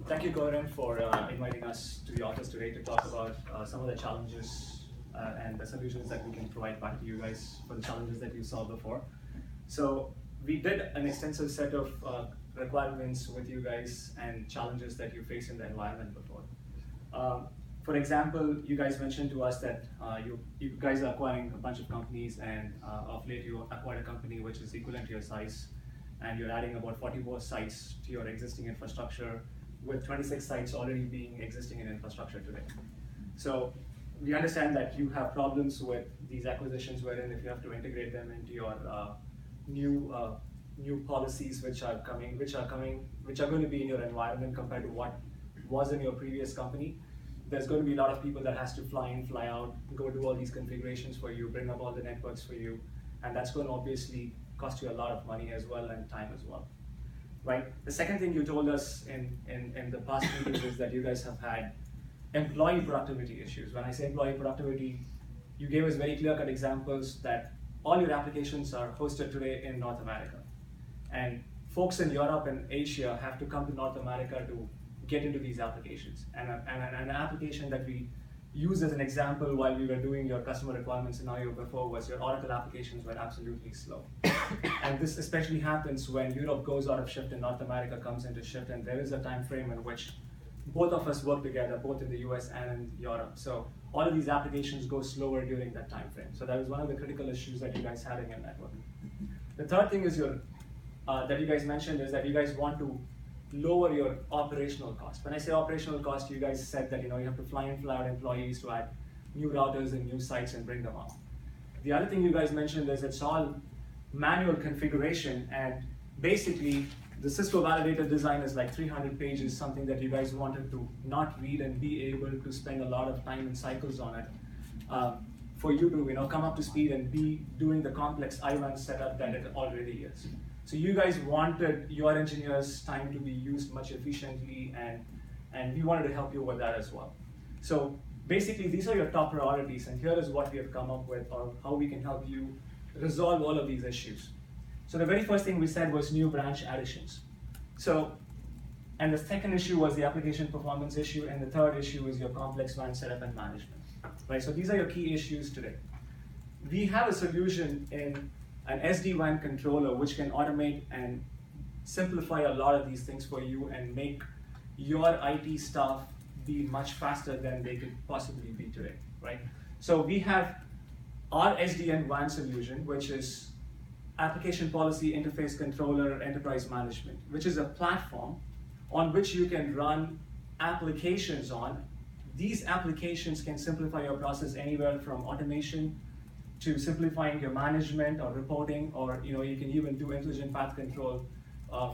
Thank you, Gaurav, for inviting us to the office today to talk about some of the challenges and the solutions that we can provide back to you guys for the challenges that you saw before. So we did an extensive set of requirements with you guys and challenges that you face in the environment before. For example, you guys mentioned to us that you guys are acquiring a bunch of companies, and of late you acquired a company which is equivalent to your size, and you're adding about 40 more sites to your existing infrastructure, with 26 sites already being existing in infrastructure today. So we understand that you have problems with these acquisitions, wherein if you have to integrate them into your new policies which are going to be in your environment compared to what was in your previous company. There's going to be a lot of people that has to fly in, fly out, go do all these configurations for you, bring up all the networks for you, and that's going to obviously cost you a lot of money as well and time as well. Right? The second thing you told us in the past meetings is that you guys have had employee productivity issues. When I say employee productivity, you gave us very clear-cut examples that all your applications are hosted today in North America. And folks in Europe and Asia have to come to North America to get into these applications. And an application that we used as an example while we were doing your customer requirement scenario before was your Oracle applications were absolutely slow. And this especially happens when Europe goes out of shift and North America comes into shift, and there is a time frame in which both of us work together, both in the US and in Europe. So all of these applications go slower during that time frame. So that was one of the critical issues that you guys had in your network. The third thing is that you guys mentioned is that you guys want to lower your operational cost. When I say operational cost, you guys said that you have to fly in, fly out employees to add new routers and new sites and bring them up. The other thing you guys mentioned is it's all manual configuration, and basically the Cisco validated design is like 300 pages, something that you guys wanted to not read and be able to spend a lot of time and cycles on it for you to come up to speed and be doing the complex IWAN setup that it already is. So you guys wanted your engineers' time to be used much efficiently, and we wanted to help you with that as well. So basically, these are your top priorities, and here is what we have come up with, or how we can help you resolve all of these issues. So the very first thing we said was new branch additions. And the second issue was the application performance issue, and the third issue is your complex WAN setup and management. Right? So these are your key issues today. We have a solution in an SD-WAN controller which can automate and simplify a lot of these things for you and make your IT staff be much faster than they could possibly be today, right? So we have our SD-WAN solution, which is Application Policy Interface Controller Enterprise Management, which is a platform on which you can run applications on. These applications can simplify your process anywhere from automation to simplifying your management or reporting, or you can even do intelligent path control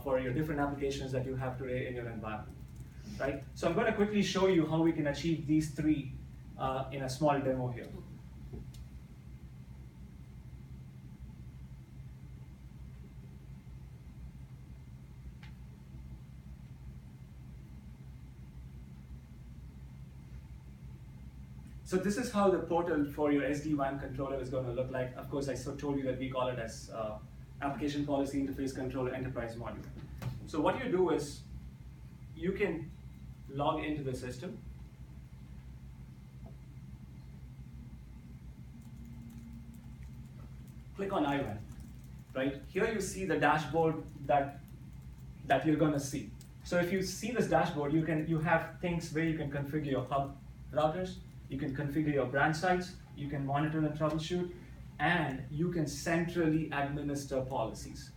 for your different applications that you have today in your environment, right? So I'm going to quickly show you how we can achieve these three in a small demo here. So this is how the portal for your SD-WAN controller is going to look like. Of course, I told you that we call it as Application Policy Interface Controller Enterprise Module. So what you do is you can log into the system. Click on IWAN, right? Here you see the dashboard that you're going to see. So if you see this dashboard, you have things where you can configure your hub routers, you can configure your branch sites, you can monitor and troubleshoot, and you can centrally administer policies.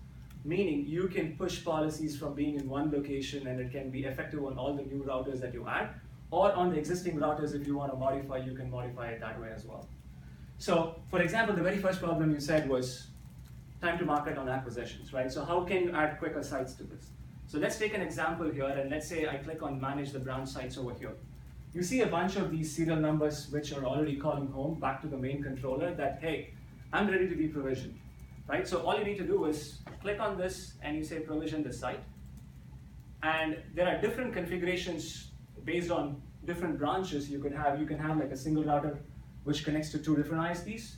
Meaning you can push policies from being in one location, and it can be effective on all the new routers that you add, or on the existing routers. If you want to modify, you can modify it that way as well. So for example, the very first problem you said was time to market on acquisitions, right? So how can you add quicker sites to this? So let's take an example here, and let's say I click on manage the branch sites over here. You see a bunch of these serial numbers which are already calling home back to the main controller that, hey, I'm ready to be provisioned, right? So all you need to do is click on this and you say provision this site. And there are different configurations based on different branches you could have. You can have like a single router which connects to two different ISPs,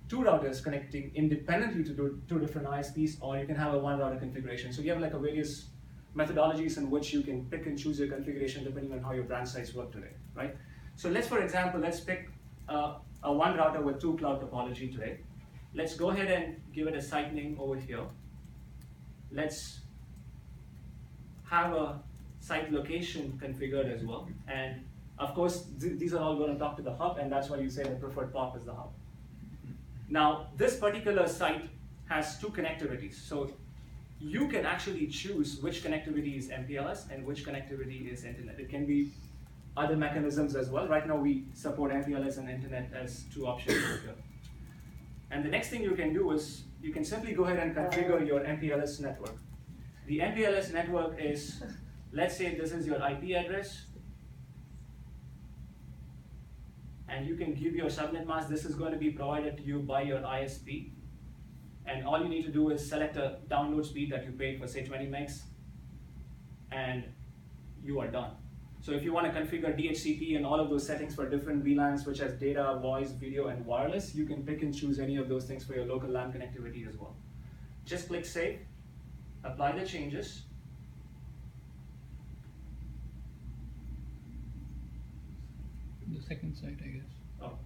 two routers connecting independently to two different ISPs, or you can have a one router configuration. So you have like a various methodologies in which you can pick and choose your configuration depending on how your branch sites work today, right? So let's, for example, let's pick a one router with 2 cloud topology today. Let's go ahead and give it a site name over here. Let's have a site location configured as well. And of course, these are all going to talk to the hub, and that's why you say the preferred POP is the hub. Now, this particular site has 2 connectivities. So you can actually choose which connectivity is MPLS and which connectivity is internet. It can be other mechanisms as well. Right now we support MPLS and internet as 2 options over here. And the next thing you can do is you can simply go ahead and configure your MPLS network. The MPLS network is, let's say this is your IP address, and you can give your subnet mask. This is going to be provided to you by your ISP. And all you need to do is select a download speed that you paid for, say, 20 megs, and you are done. So if you want to configure DHCP and all of those settings for different VLANs, which has data, voice, video, and wireless, you can pick and choose any of those things for your local LAN connectivity as well. Just click Save, apply the changes. The second site, I guess. Oh.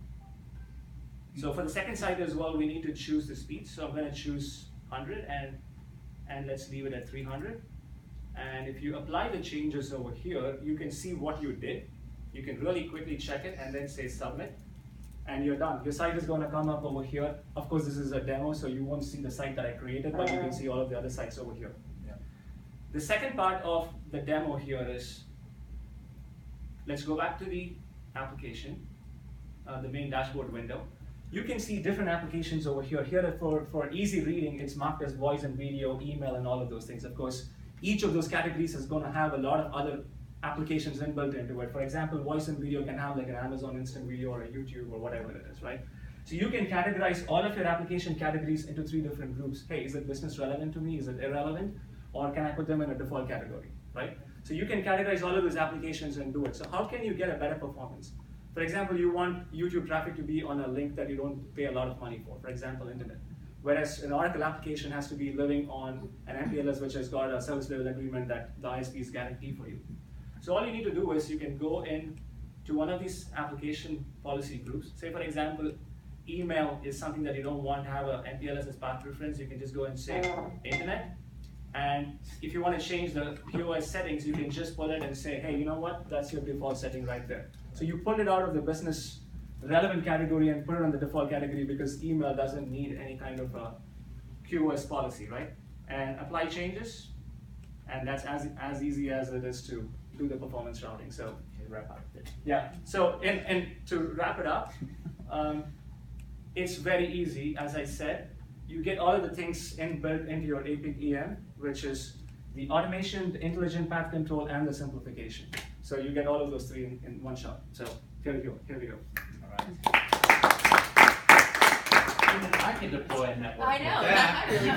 So for the second site as well, we need to choose the speed. So I'm going to choose 100 and let's leave it at 300. And if you apply the changes over here, you can see what you did. You can really quickly check it and then say submit, and you're done. Your site is going to come up over here. Of course, this is a demo, so you won't see the site that I created, but you can see all of the other sites over here. Yeah. The second part of the demo here is, let's go back to the application, the main dashboard window. You can see different applications over here. Here for easy reading, it's marked as voice and video, email, and all of those things. Of course, each of those categories is going to have a lot of other applications inbuilt into it. For example, voice and video can have like an Amazon Instant Video or a YouTube or whatever it is, right? So you can categorize all of your application categories into 3 different groups. Hey, is it business relevant to me? Is it irrelevant? Or can I put them in a default category, right? So you can categorize all of those applications and do it. So how can you get a better performance? For example, you want YouTube traffic to be on a link that you don't pay a lot of money for example, internet. Whereas an Oracle application has to be living on an MPLS, which has got a service level agreement that the ISPs guarantee for you. So all you need to do is you can go in to one of these application policy groups. Say, for example, email is something that you don't want to have a MPLS as path preference. You can just go and say internet. And if you want to change the POS settings, you can just pull it and say, hey, you know what? That's your default setting right there. So you pull it out of the business relevant category and put it on the default category because email doesn't need any kind of a QoS policy, right? And apply changes, and that's as easy as it is to do the performance routing. So wrap up. yeah. So and to wrap it up, it's very easy. As I said, you get all of the things inbuilt into your APIC EM, which is the automation, the intelligent path control, and the simplification. So you get all of those 3 in one shot. So here we go. Here we go. I can deploy a network. I know. Like that. I really